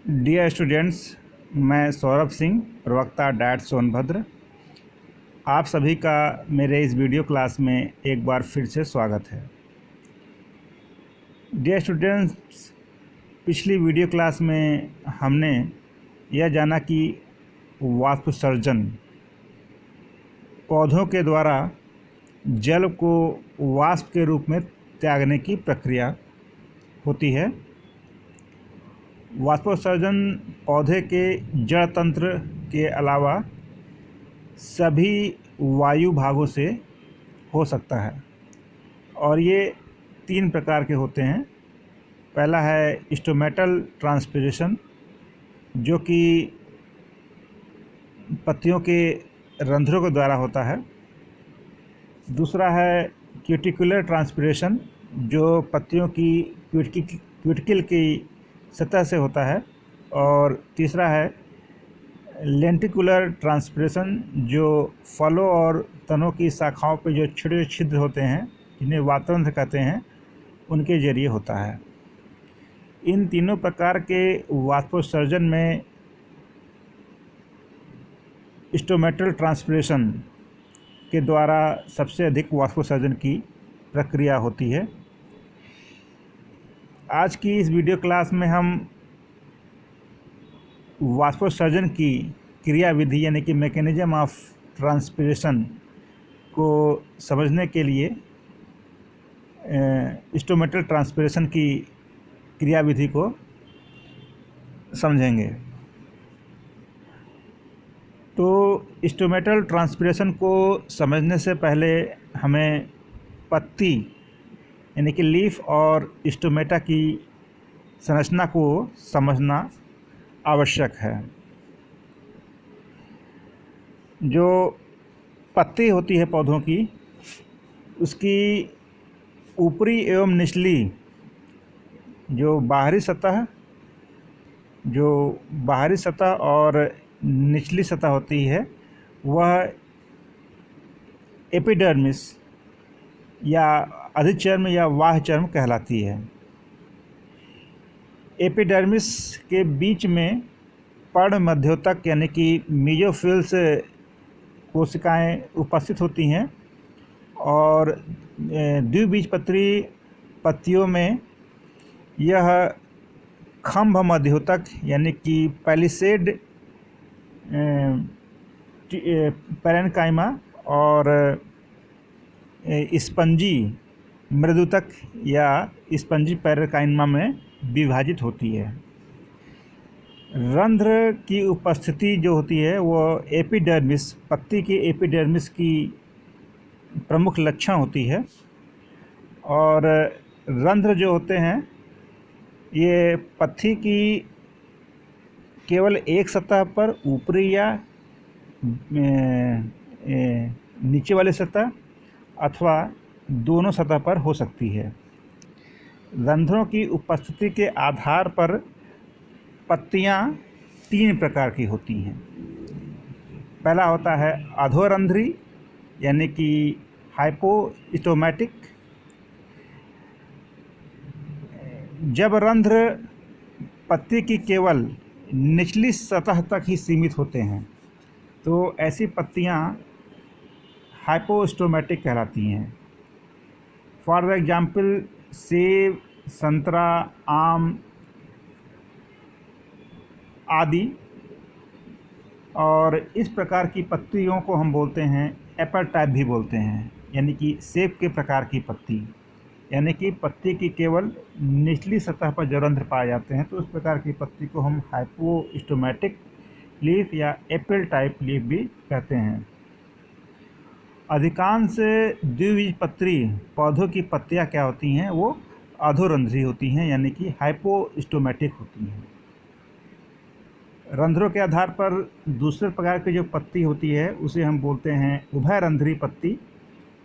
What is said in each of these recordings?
Dear students, मैं सौरभ सिंह, प्रवक्ता that Sonbhadra. आप सभी का मेरे इस वीडियो क्लास में एक बार फिर से स्वागत है। डियर स्टूडेंट्स, पिछली वीडियो क्लास में हमने यह जाना कि वाष्पोत्सर्जन पौधों के द्वारा जल को वाष्प के रूप में त्यागने की प्रक्रिया होती है। वाष्पोत्सर्जन पौधे के जड़ तंत्र के अलावा सभी वायु भागों से हो सकता है और ये 3 प्रकार के होते हैं। पहला है स्टोमेटल ट्रांसपिरेशन, जो कि पत्तियों के रंध्रों के द्वारा होता है। दूसरा है क्यूटिकुलर ट्रांसपिरेशन, जो पत्तियों की क्यूटिकल की सतह से होता है। और तीसरा है लेंटिकुलर ट्रांसपिरेशन, जो फलों और तनों की शाखाओं पर जो छोटे छिद्र होते हैं, जिन्हें वातरंध्र कहते हैं, उनके जरिए होता है। इन तीनों प्रकार के वाष्पोत्सर्जन में स्टोमेटल ट्रांसपिरेशन के द्वारा सबसे अधिक वाष्पोत्सर्जन की प्रक्रिया होती है। आज की इस वीडियो क्लास में हम वाष्पोत्सर्जन की क्रिया विधि यानी कि मैकेनिज्म ऑफ ट्रांसपिरेशन को समझने के लिए स्टोमेटल ट्रांसपिरेशन की क्रिया विधि को समझेंगे। तो स्टोमेटल ट्रांसपिरेशन को समझने से पहले हमें पत्ती यानी कि लीफ और स्टोमेटा की संरचना को समझना आवश्यक है। जो पत्ती होती है पौधों की, उसकी ऊपरी एवं निचली जो बाहरी सतह और निचली सतह होती है, वह एपिडर्मिस या अधिचर्म या वाह्य चर्म कहलाती है। एपिडर्मिस के बीच में पर्ण मध्योतक यानी कि मेसोफिल्स कोशिकाएं उपस्थित होती हैं और द्विबीजपत्री पत्तियों में यह खंभ मध्योतक यानी कि पैलिसेड पैरेन्काइमा और स्पंजी मृदुतक या स्पंजी पैरेन्काइमा में विभाजित होती है। रंध्र की उपस्थिति जो होती है वो एपिडर्मिस, पत्ती के एपिडर्मिस की प्रमुख लक्षण होती है। और रंध्र जो होते हैं ये पत्ती की केवल एक सतह पर, ऊपरी या नीचे वाली सतह अथवा दोनों सतह पर हो सकती है। रंध्रों की उपस्थिति के आधार पर पत्तियां 3 प्रकार की होती हैं। पहला होता है अधोरंध्री यानी कि हाइपोस्टोमेटिक। जब रंध्र पत्ती की केवल निचली सतह तक ही सीमित होते हैं तो ऐसी पत्तियां हाइपोस्टोमेटिक कहलाती हैं। फॉर एग्जाम्पल सेब, संतरा, आम आदि। और इस प्रकार की पत्तियों को हम बोलते हैं एपल टाइप भी बोलते हैं, यानी कि सेब के प्रकार की पत्ती, यानी कि पत्ती की केवल निचली सतह पर जो रंध्र पाए जाते हैं, तो उस प्रकार की पत्ती को हम हाइपोस्टोमेटिक लीफ या एपल टाइप लीफ भी कहते हैं। अधिकांश द्विबीजपत्री पौधों की पत्तियां क्या होती हैं, वो अधोरंध्री होती हैं, यानी कि हाइपोस्टोमेटिक होती हैं। रंध्रों के आधार पर दूसरे प्रकार की जो पत्ती होती है उसे हम बोलते हैं उभयरंध्री पत्ती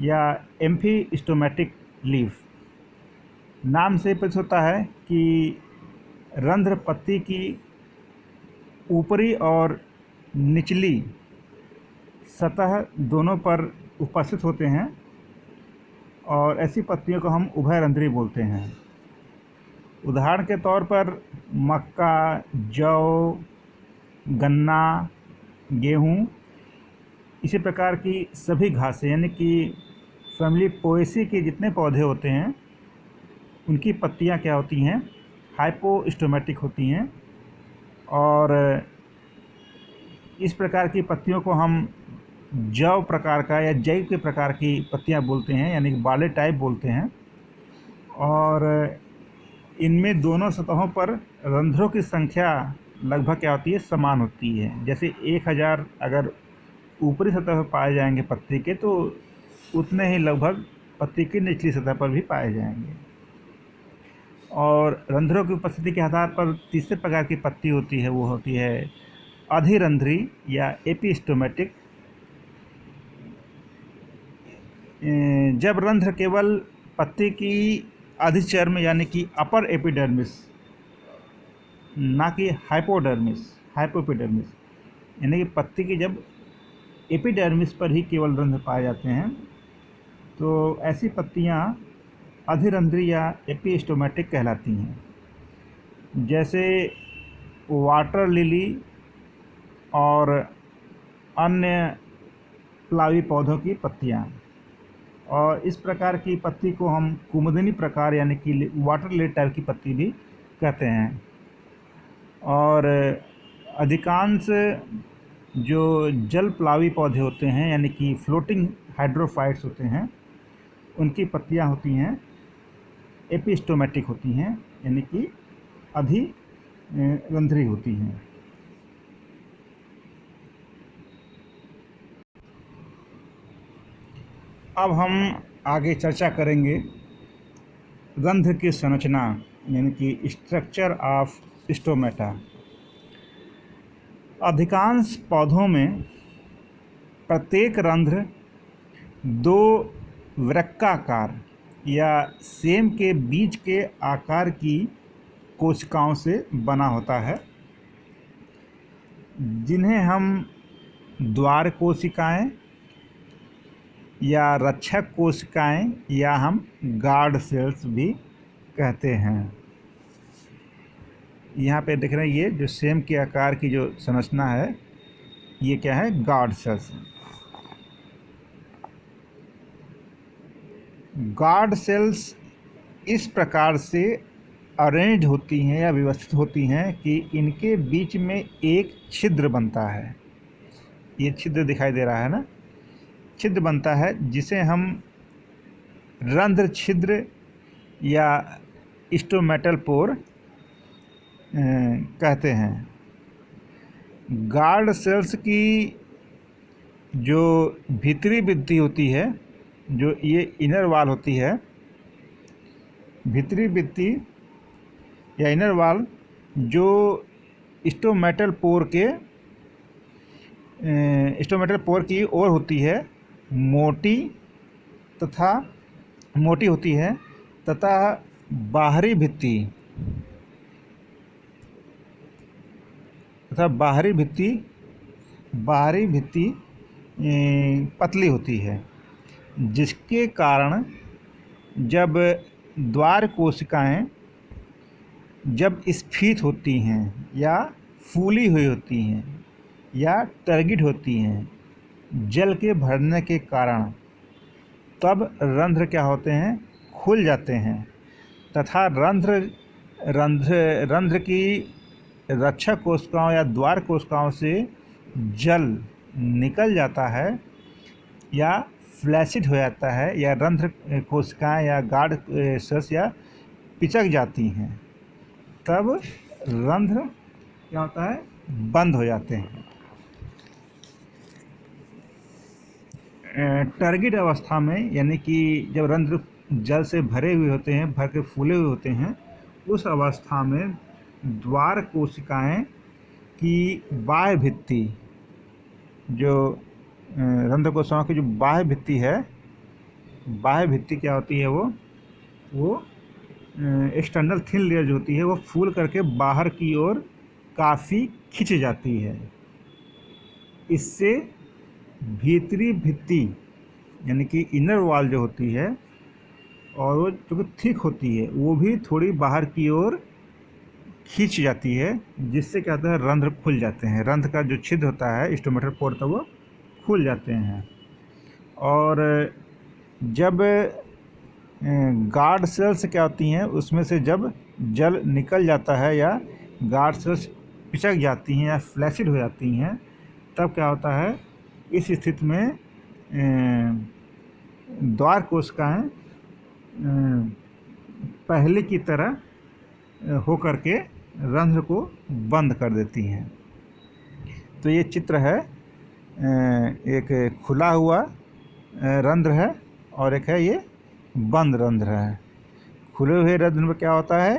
या एम्फीस्टोमेटिक लीफ। नाम से प्रतीत होता है कि रंध्र पत्ती की ऊपरी और निचली सतह दोनों पर उपस्थित होते हैं और ऐसी पत्तियों को हम उभयरंध्री बोलते हैं। उदाहरण के तौर पर मक्का, जौ, गन्ना, गेहूँ, इसी प्रकार की सभी घासें यानी कि फैमिली पोएसी के जितने पौधे होते हैं उनकी पत्तियां क्या होती हैं, हाइपोस्टोमेटिक होती हैं। और इस प्रकार की पत्तियों को हम जौ प्रकार का या जई के प्रकार की पत्तियां बोलते हैं, यानी कि बाले टाइप बोलते हैं। और इनमें दोनों सतहों पर रंध्रों की संख्या लगभग क्या होती है, समान होती है। जैसे 1000 अगर ऊपरी सतह पर पाए जाएंगे पत्ती के, तो उतने ही लगभग पत्ती की निचली सतह पर भी पाए जाएंगे। और रंध्रों की उपस्थिति के आधार पर तीसरे प्रकार की पत्ती होती है, वो होती है अधिरंध्री या एपिस्टोमेटिक। जब रंध्र केवल पत्ती की अधिचर्म यानी कि अपर एपिडर्मिस, ना कि हाइपोएपिडर्मिस, यानी कि पत्ती की जब एपिडर्मिस पर ही केवल रंध्र पाए जाते हैं, तो ऐसी पत्तियां अधिरंध्री या एपिस्टोमेटिक कहलाती हैं। जैसे वाटर लिली और अन्य प्लावी पौधों की पत्तियां। और इस प्रकार की पत्ती को हम कुमुदिनी प्रकार यानी कि वाटर लिली टाइप की पत्ती भी कहते हैं। और अधिकांश जो जल प्लावी पौधे होते हैं यानी कि फ्लोटिंग हाइड्रोफाइट्स होते हैं, उनकी पत्तियां होती हैं एपिस्टोमेटिक होती हैं, यानी कि अधिरंध्री होती हैं। अब हम आगे चर्चा करेंगे रंध्र की संरचना यानी कि स्ट्रक्चर ऑफ स्टोमेटा। अधिकांश पौधों में प्रत्येक रंध्र दो वृक्काकार या सेम के बीच के आकार की कोशिकाओं से बना होता है, जिन्हें हम द्वार कोशिकाएं या रक्षक कोशिकाएं या हम गार्ड सेल्स भी कहते हैं। यहाँ पे देख रहे हैं, ये जो सेम के आकार की जो संरचना है, ये क्या है, गार्ड सेल्स। गार्ड सेल्स इस प्रकार से अरेंज होती हैं या व्यवस्थित होती हैं कि इनके बीच में एक छिद्र बनता है। ये छिद्र दिखाई दे रहा है ना, छिद्र बनता है जिसे हम रंध्र छिद्र या स्टोमेटल पोर कहते हैं। गार्ड सेल्स की जो भीतरी भित्ति होती है, जो ये इनर वॉल होती है, भीतरी भित्ति या इनर वॉल जो स्टोमेटल पोर की ओर होती है, मोटी होती है तथा बाहरी भित्ति पतली होती है, जिसके कारण जब द्वार कोशिकाएं जब स्फीत होती हैं या फूली हुई होती हैं या टर्गिड होती हैं जल के भरने के कारण, तब रंध्र क्या होते हैं, खुल जाते हैं तथा रंध्र की रक्षक कोशिकाओं या द्वार कोशिकाओं से जल निकल जाता है या फ्लैसिड हो जाता है, या रंध्र कोशिकाएं या गार्ड सेल्स या पिचक जाती हैं, तब रंध्र क्या होता है, बंद हो जाते हैं। टर्गिड अवस्था में, यानी कि जब रंध्र जल से भरे हुए होते हैं, भर के फूले हुए होते हैं, उस अवस्था में द्वार कोशिकाएं की बाह्य भित्ति, जो रंध्र कोशिकाओं की जो बाह्य भित्ति है, बाह्य भित्ति क्या होती है, वो एक्सटर्नल थिन लेयर जो होती है, वो फूल करके बाहर की ओर काफ़ी खिंच जाती है। इससे भीतरी भित्ति यानी कि इनर वॉल जो होती है, और वो जो थिक होती है वो भी थोड़ी बाहर की ओर खींच जाती है, जिससे क्या होता है रंध्र खुल जाते हैं। रंध्र का जो छिद्र होता है स्टोमेटल पोर का वो खुल जाते हैं। और जब गार्ड सेल्स क्या होती हैं उसमें से जब जल निकल जाता है या गार्ड सेल्स पिचक जाती हैं या फ्लैसिड हो जाती हैं, तब क्या होता है इस स्थिति में द्वार कोशिकाएं पहले की तरह होकर के रंध्र को बंद कर देती हैं। तो ये चित्र है, एक खुला हुआ रंध्र है और एक है ये बंद रंध्र है। खुले हुए रंध्र में क्या होता है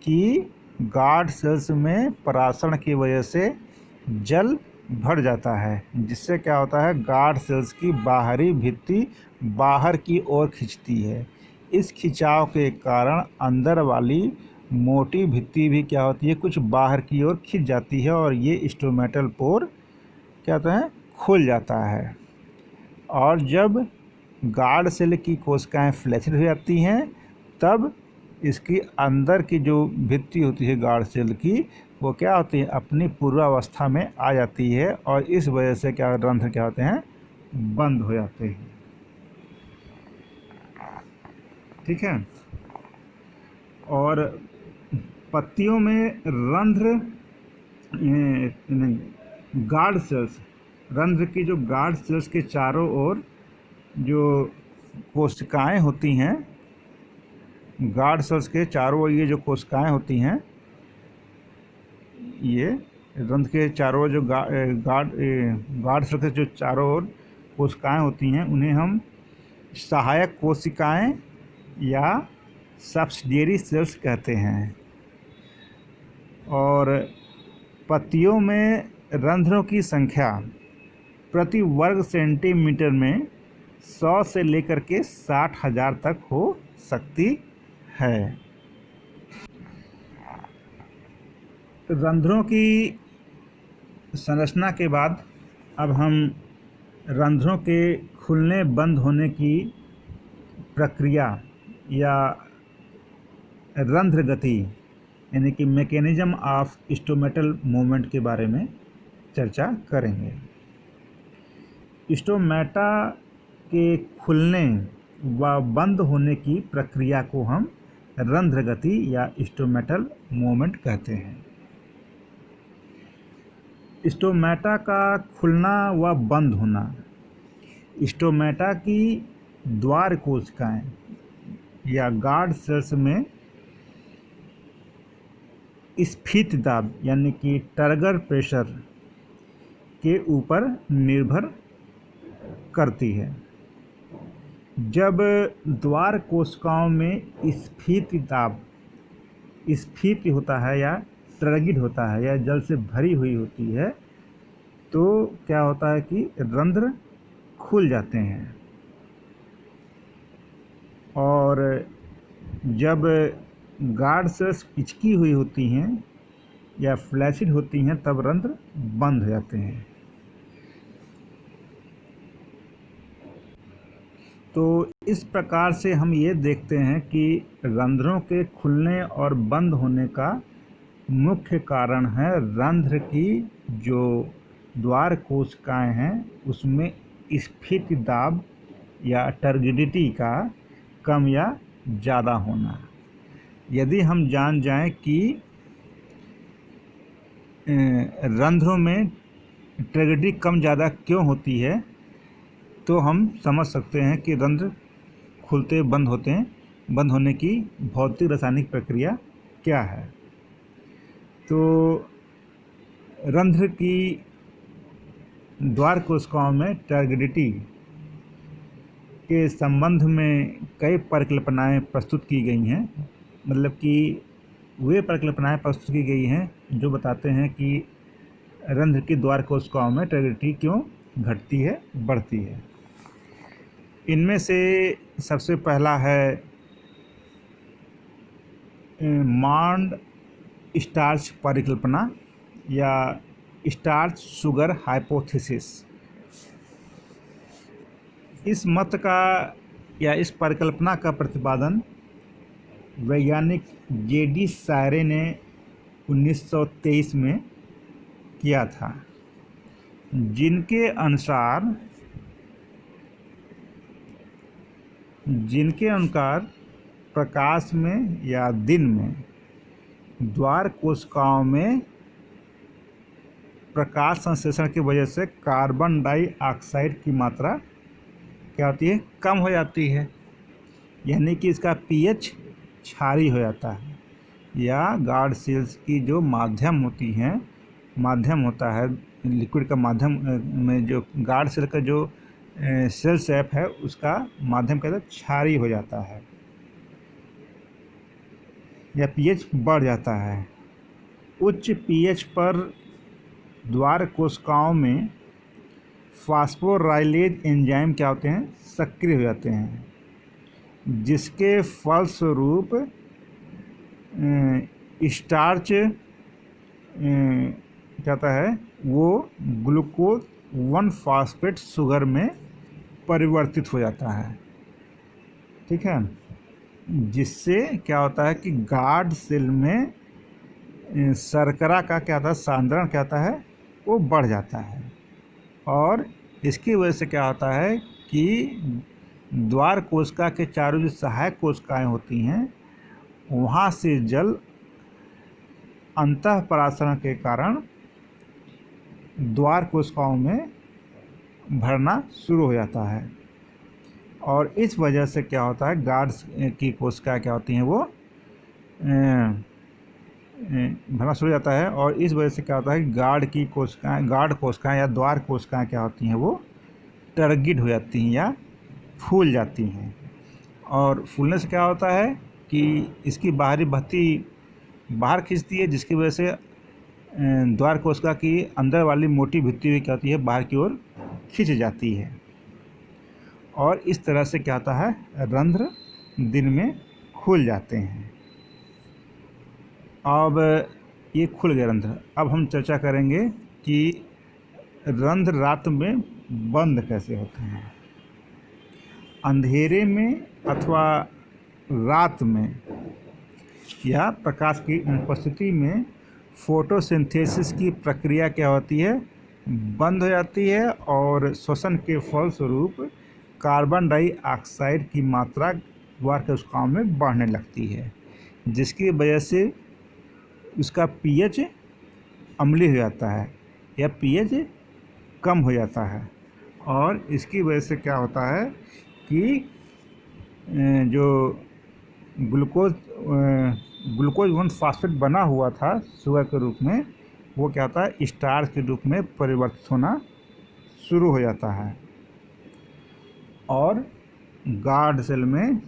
कि गार्ड सेल्स में परासरण की वजह से जल भर जाता है, जिससे क्या होता है गार्ड सेल्स की बाहरी भित्ति बाहर की ओर खिंचती है। इस खिंचाव के कारण अंदर वाली मोटी भित्ति भी क्या होती है कुछ बाहर की ओर खिंच जाती है और ये स्टोमेटल पोर क्या होता है खुल जाता है। और जब गार्ड सेल की कोशिकाएं फ्लैसिड हो जाती हैं, तब इसकी अंदर की जो भित्ति होती है गार्ड सेल की वो क्या होती है अपनी पूर्वावस्था में आ जाती है और इस वजह से क्या रंध्र क्या होते हैं बंद हो जाते हैं। ठीक है। और पत्तियों में रंध्र नहीं, गार्ड सेल्स, रंध्र की जो गार्ड सेल्स के चारों ओर जो कोशिकाएं होती हैं, गार्ड सेल्स के चारों ओर ये जो कोशिकाएं होती हैं, ये रंध्र के चारों ओर जो गार्ड सेल्स के जो चारों ओर कोशिकाएं होती हैं उन्हें हम सहायक कोशिकाएं या सब्सिडियरी सेल्स कहते हैं। और पत्तियों में रंध्रों की संख्या प्रति वर्ग सेंटीमीटर में 100 से लेकर के 60,000 तक हो सकती है। रंध्रों की संरचना के बाद अब हम रंध्रों के खुलने बंद होने की प्रक्रिया या रंध्र गति यानी कि मैकेनिज्म ऑफ स्टोमेटल मूवमेंट के बारे में चर्चा करेंगे। स्टोमेटा के खुलने व बंद होने की प्रक्रिया को हम रंध्र गति या स्टोमेटल मूवमेंट कहते हैं। स्टोमेटा का खुलना व बंद होना, स्टोमेटा की द्वार कोशिकाएं या गार्ड सेल्स में स्फीत दाब यानी कि टर्गर प्रेशर के ऊपर निर्भर करती है। जब द्वार कोशिकाओं में स्फीत दाब स्फीत होता है या टर्गिड होता है या जल से भरी हुई होती है, तो क्या होता है कि रंध्र खुल जाते हैं। और जब गार्ड सेल्स पिचकी हुई होती हैं या फ्लैसिड होती हैं, तब रंध्र बंद हो जाते हैं। तो इस प्रकार से हम ये देखते हैं कि रंध्रों के खुलने और बंद होने का मुख्य कारण है रंध्र की जो द्वार कोशिकाएं हैं उसमें स्फीत दाब या टर्गिडिटी का कम या ज़्यादा होना। यदि हम जान जाएं कि रंध्रों में टर्गिडिटी कम ज़्यादा क्यों होती है, तो हम समझ सकते हैं कि रंध्र खुलते बंद होते हैं, बंद होने की भौतिक रासायनिक प्रक्रिया क्या है। तो रंध्र की द्वार कोशिकाओं में टर्गिडिटी के संबंध में कई परिकल्पनाएं प्रस्तुत की गई हैं। मतलब कि वे परिकल्पनाएं प्रस्तुत की गई हैं जो बताते हैं कि रंध्र की द्वार कोशिकाओं में टर्गिडिटी क्यों घटती है, बढ़ती है। इनमें से सबसे पहला है मॉन्ड स्टार्च परिकल्पना या स्टार्च शुगर हाइपोथेसिस। इस मत का या इस परिकल्पना का प्रतिपादन वैज्ञानिक J.D. सायरे ने 1923 में किया था, जिनके अनुसार प्रकाश में या दिन में द्वार कोशिकाओं में प्रकाश संश्लेषण की वजह से कार्बन डाइऑक्साइड की मात्रा क्या होती है, कम हो जाती है, यानी कि इसका pH क्षारीय हो जाता है, या गार्ड सेल्स की जो माध्यम होता है लिक्विड का माध्यम में जो गार्ड सेल का जो सेल शेप है उसका माध्यम कहते हैं क्षारीय हो जाता है या pH बढ़ जाता है। उच्च pH पर द्वार कोशिकाओं में फास्फोराइलेज एंजाइम क्या होते हैं, सक्रिय हो जाते हैं, जिसके फलस्वरूप स्टार्च क्या होता है वो ग्लूकोज 1 फास्फेट शुगर में परिवर्तित हो जाता है। ठीक है, जिससे क्या होता है कि गार्ड सेल में शर्करा का क्या होता है, सांद्रण क्या होता है वो बढ़ जाता है, और इसकी वजह से क्या होता है कि द्वार कोशिका के चारों जो सहायक कोशिकाएं होती हैं वहाँ से जल अंतःपरासरण के कारण द्वार कोशिकाओं में भरना शुरू हो जाता है, और इस वजह से क्या होता है गार्ड की कोशिकाएं क्या होती हैं वो भरना शुरू हो जाता है, और इस वजह से क्या होता है गार्ड कोशिकाएं या द्वार कोशिकाएं क्या होती हैं वो टर्गिड हो जाती हैं या फूल जाती हैं, और फूलने से क्या होता है कि इसकी बाहरी भत्ती बाहर खींचती है, जिसकी वजह से द्वार कोशिका की अंदर वाली मोटी भित्ती हुई क्या होती है बाहर की ओर खींच जाती है, और इस तरह से क्या होता है रंध्र दिन में खुल जाते हैं। अब ये खुल गए रंध्र, अब हम चर्चा करेंगे कि रंध्र रात में बंद कैसे होते हैं। अंधेरे में अथवा रात में या प्रकाश की उपस्थिति में फोटोसिंथेसिस की प्रक्रिया क्या होती है, बंद हो जाती है, और श्वसन के फलस्वरूप कार्बन डाइऑक्साइड की मात्रा द्वार कोशिकाओं में बढ़ने लगती है, जिसकी वजह से उसका pH अम्लीय हो जाता है या pH कम हो जाता है, और इसकी वजह से क्या होता है कि जो ग्लूकोज 1 फास्फेट बना हुआ था शुगर के रूप में वो क्या होता है स्टार्च के रूप में परिवर्तित होना शुरू हो जाता है, और गार्ड सेल में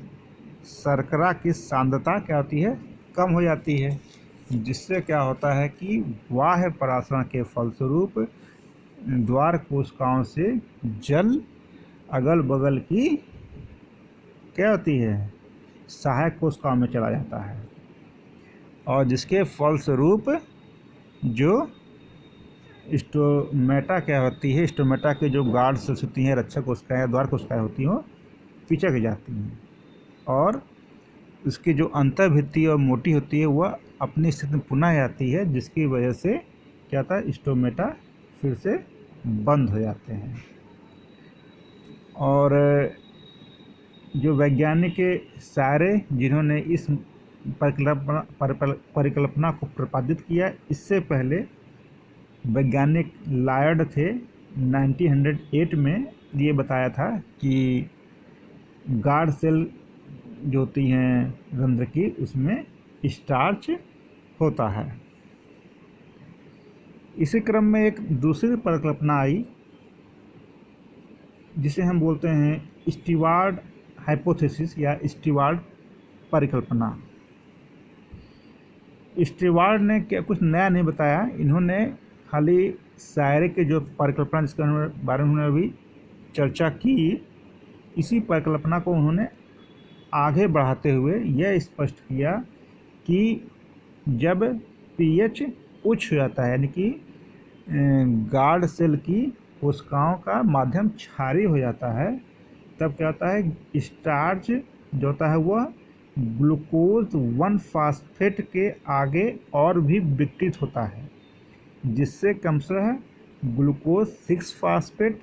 शर्करा की सांद्रता क्या होती है कम हो जाती है, जिससे क्या होता है कि बाह्य परासरण के फलस्वरूप द्वार कोशिकाओं से जल अगल बगल की क्या होती है सहायक कोशिकाओं में चला जाता है, और जिसके फलस्वरूप जो स्टोमेटा क्या होती है, स्टोमेटा के जो गार्ड सेल्स होती हैं, रक्षक कोशिकाएं या द्वार कोशिकाएं होती हैं वो पिचक जाती हैं, और उसकी जो अंतर्भित्ति और मोटी होती है वह अपनी स्थिति में पुनः आती है, जिसकी वजह से क्या होता है स्टोमेटा फिर से बंद हो जाते हैं। और जो वैज्ञानिक सारे जिन्होंने इस परिकल्पना को प्रतिपादित किया, इससे पहले वैज्ञानिक लायड थे 1908 में ये बताया था कि गार्ड सेल जो होती हैं रंध्र की उसमें स्टार्च होता है। इसी क्रम में एक दूसरी परिकल्पना आई जिसे हम बोलते हैं स्टीवार्ड हाइपोथेसिस या स्टीवार्ड परिकल्पना। स्टीवार्ड ने क्या कुछ नया नहीं बताया, इन्होंने खाली सायरे के जो परिकल्पना जिसके बारे में उन्होंने अभी चर्चा की, इसी परिकल्पना को उन्होंने आगे बढ़ाते हुए यह स्पष्ट किया कि जब pH उच्च हो जाता है यानी कि गार्ड सेल की कोशिकाओं का माध्यम क्षारीय हो जाता है, तब क्या होता है, स्टार्च जो होता है वह ग्लूकोज 1 फास्फेट के आगे और भी विघटित होता है, जिससे क्रमशः ग्लूकोज 6 फास्फेट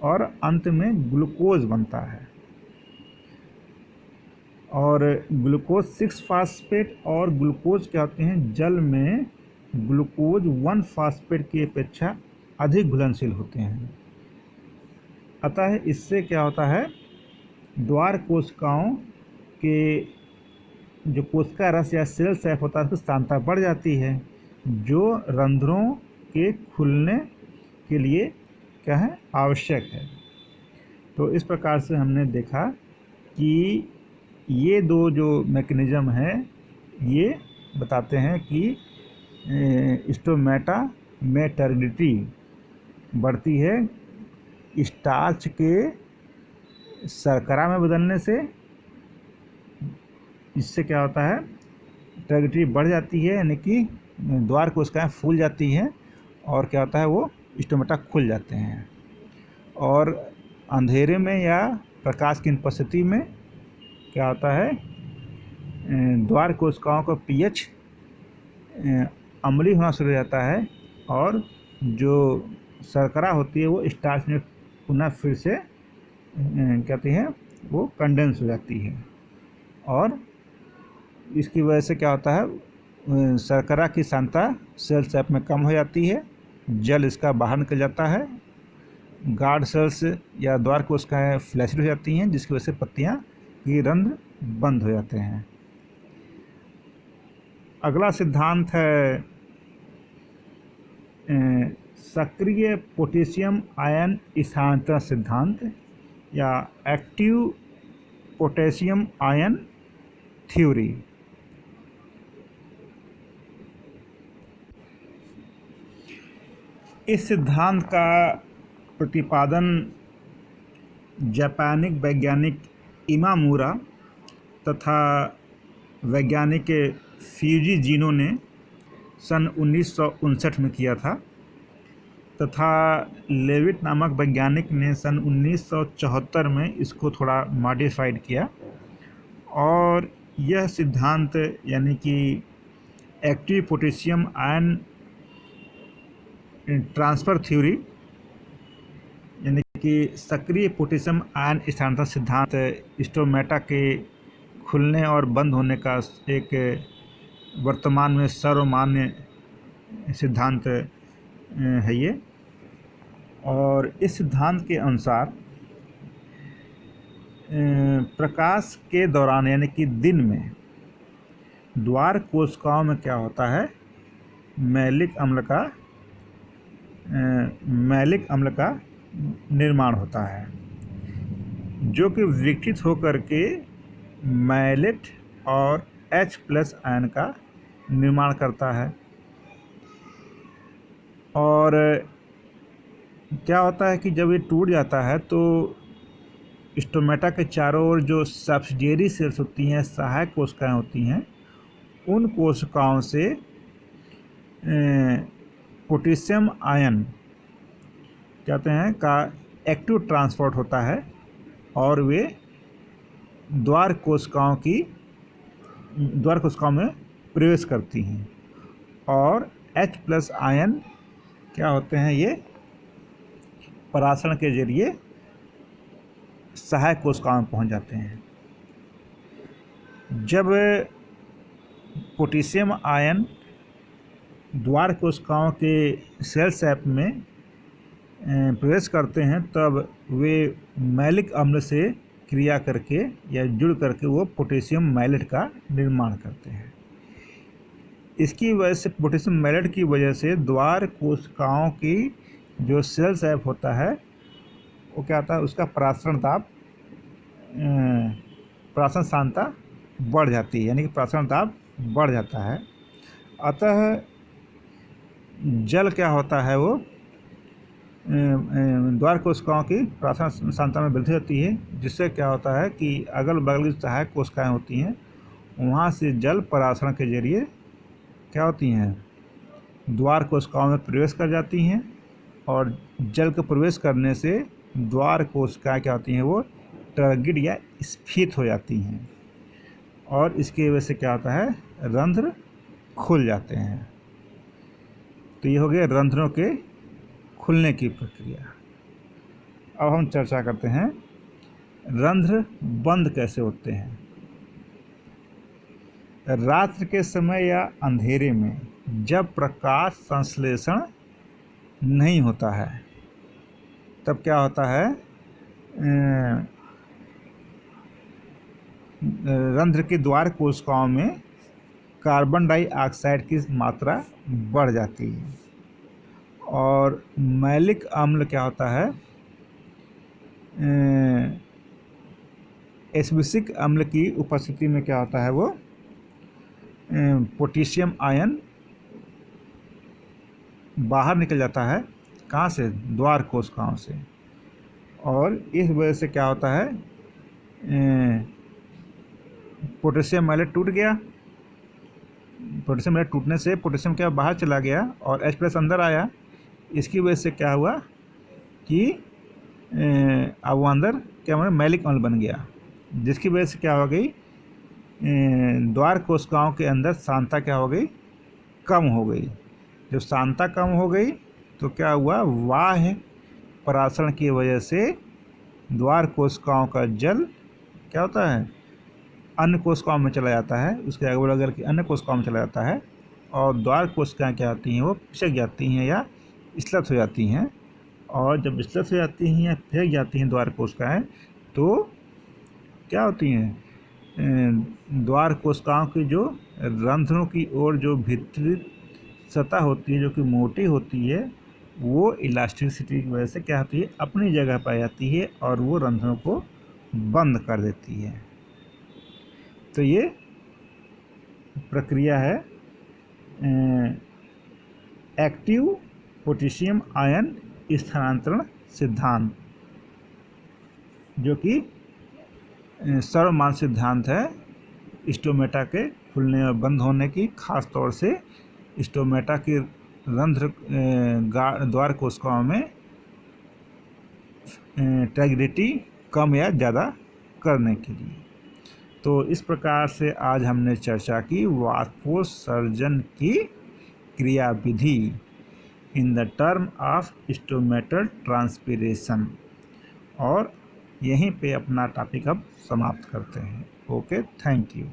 और अंत में ग्लूकोज बनता है। और ग्लूकोज 6 फास्फेट और ग्लूकोज क्या होते हैं, जल में ग्लूकोज 1 फास्फेट की अपेक्षा अधिक घुलनशील होते हैं। अतः इससे क्या होता है, द्वार कोशिकाओं के जो कोशिका रस या सेल सैफ होता है उसकी सांद्रता बढ़ जाती है, जो रंध्रों के खुलने के लिए क्या है, आवश्यक है। तो इस प्रकार से हमने देखा कि ये दो जो मैकेनिज़्म है ये बताते हैं कि स्टोमेटा में टर्बिडिटी बढ़ती है स्टार्च के शर्करा में बदलने से। इससे क्या होता है, टर्बिडिटी बढ़ जाती है, यानी कि द्वार कोशिकाएं फूल जाती हैं और क्या होता है, वो स्टोमेटा खुल जाते हैं। और अंधेरे में या प्रकाश की उपस्थिति में क्या होता है, द्वार कोशिकाओं का पीएच अम्लीय होना शुरू हो जाता है और जो शर्करा होती है वो स्टार्च में पुनः फिर से कहती है वो कंडेंस हो जाती है। और इसकी वजह से क्या होता है, शर्करा की सांद्रता सेल सैप में कम हो जाती है, जल इसका बाहर निकल जाता है, गार्ड सेल्स या द्वार कोशिकाएं फ्लैसिड हो जाती हैं, जिसकी वजह से पत्तियां की रंध्र बंद हो जाते हैं। अगला सिद्धांत है सक्रिय पोटेशियम आयन स्थानांतरण सिद्धांत या एक्टिव पोटेशियम आयन थ्योरी। इस सिद्धांत का प्रतिपादन जापानी वैज्ञानिक इमामुरा तथा वैज्ञानिक फ्यूजी जीनो ने सन 1959 में किया था तथा लेविट नामक वैज्ञानिक ने सन 1974 में इसको थोड़ा मॉडिफाइड किया। और यह सिद्धांत यानी कि active potassium ion transfer theory यानी कि सक्रिय पोटेशियम आयन स्थानांतरण सिद्धांत स्टोमेटा के खुलने और बंद होने का एक वर्तमान में सर्वमान्य सिद्धांत है ये। और इस सिद्धांत के अनुसार प्रकाश के दौरान यानी कि दिन में द्वार कोशिकाओं में क्या होता है, मैलिक अम्ल का निर्माण होता है, जो कि विघटित होकर के मैलेट और H+ आयन का निर्माण करता है। और क्या होता है कि जब ये टूट जाता है तो स्टोमेटा के चारों ओर जो सब्सिडियरी सेल्स होती हैं, सहायक कोशिकाएं होती हैं, उन कोशिकाओं से पोटेशियम आयन कहते हैं का एक्टिव ट्रांसपोर्ट होता है और वे द्वार कोशिकाओं में प्रवेश करती हैं। और H+ आयन क्या होते हैं, ये परासरण के जरिए सहायक कोशिकाओं में पहुंच जाते हैं। जब पोटेशियम आयन द्वार कोशिकाओं के सेल सैप में प्रवेश करते हैं तब वे मैलिक अम्ल से क्रिया करके या जुड़ करके वो पोटेशियम मैलेट का निर्माण करते हैं। इसकी वजह से पोटेशियम मैलेट की वजह से द्वार कोशिकाओं की जो सेल सैप होता है वो क्या होता है, उसका परासरण सांद्रता बढ़ जाती है, यानी कि परासरण दाब बढ़ जाता है। अतः जल क्या होता है, वो द्वार कोशिकाओं की परासरण सांद्रता में वृद्धि होती है, जिससे क्या होता है कि अगल बगल की सहायक कोशिकाएं होती हैं, वहाँ से जल परासरण के जरिए क्या होती हैं, द्वार कोशिकाओं में प्रवेश कर जाती हैं। और जल के प्रवेश करने से द्वार कोशिकाएं क्या होती हैं, वो टर्गिड या स्फीत हो जाती हैं, और इसकी वजह से क्या होता है, रंध्र खुल जाते हैं। तो ये हो गया रंध्रों के खुलने की प्रक्रिया। अब हम चर्चा करते हैं रंध्र बंद कैसे होते हैं। रात्रि के समय या अंधेरे में जब प्रकाश संश्लेषण नहीं होता है तब क्या होता है, रंध्र के द्वार कोशिकाओं में कार्बन डाइऑक्साइड की मात्रा बढ़ जाती है, और मैलिक अम्ल क्या होता है, एस्बिसिक अम्ल की उपस्थिति में क्या होता है, वो पोटेशियम आयन बाहर निकल जाता है। कहाँ से, द्वार कोशिकाओं से, और इस वजह से क्या होता है, पोटेशियम मैलेट टूट गया। पोटेशियम मैलेट टूटने से पोटेशियम क्या बाहर चला गया और H+ अंदर आया। इसकी वजह से क्या हुआ कि अब वो अंदर क्या बना, मैलिक अम्ल बन गया, जिसकी वजह से क्या हो गई, द्वार कोशिकाओं के अंदर सांद्रता क्या हो गई, कम हो गई। जब सांद्रता कम हो गई तो क्या हुआ, बाह्य परासरण की वजह से द्वार कोशिकाओं का जल क्या होता है, अन्य कोशिकाओं में चला जाता है, उसके अगल बगल की अन्य कोशिकाओं में चला जाता है, और द्वार कोशिकाएँ क्या होती हैं, वो पिसक जाती हैं या स्लथ हो जाती हैं। और जब स्लथ हो जाती हैं या फेंक जाती हैं द्वार कोशिकाएँ, तो क्या होती हैं, द्वार कोशिकाओं की जो रंध्रों की ओर जो भीतरी सतह होती है, जो कि मोटी होती है, वो इलास्टिसिटी की वजह से क्या होती है, अपनी जगह पर जाती है और वो रंध्रों को बंद कर देती है। तो ये प्रक्रिया है एक्टिव पोटेशियम आयन स्थानांतरण सिद्धांत, जो कि सर्वमान्य सिद्धांत है स्टोमेटा के खुलने और बंद होने की, खास तौर से स्टोमेटा की रंध्र द्वार कोशिकाओं में टर्गिडिटी कम या ज़्यादा करने के लिए। तो इस प्रकार से आज हमने चर्चा की वाष्पोत्सर्जन की क्रियाविधि in the term of stomatal transpiration, और यहीं पे अपना टॉपिक अब समाप्त करते हैं। Okay, thank you.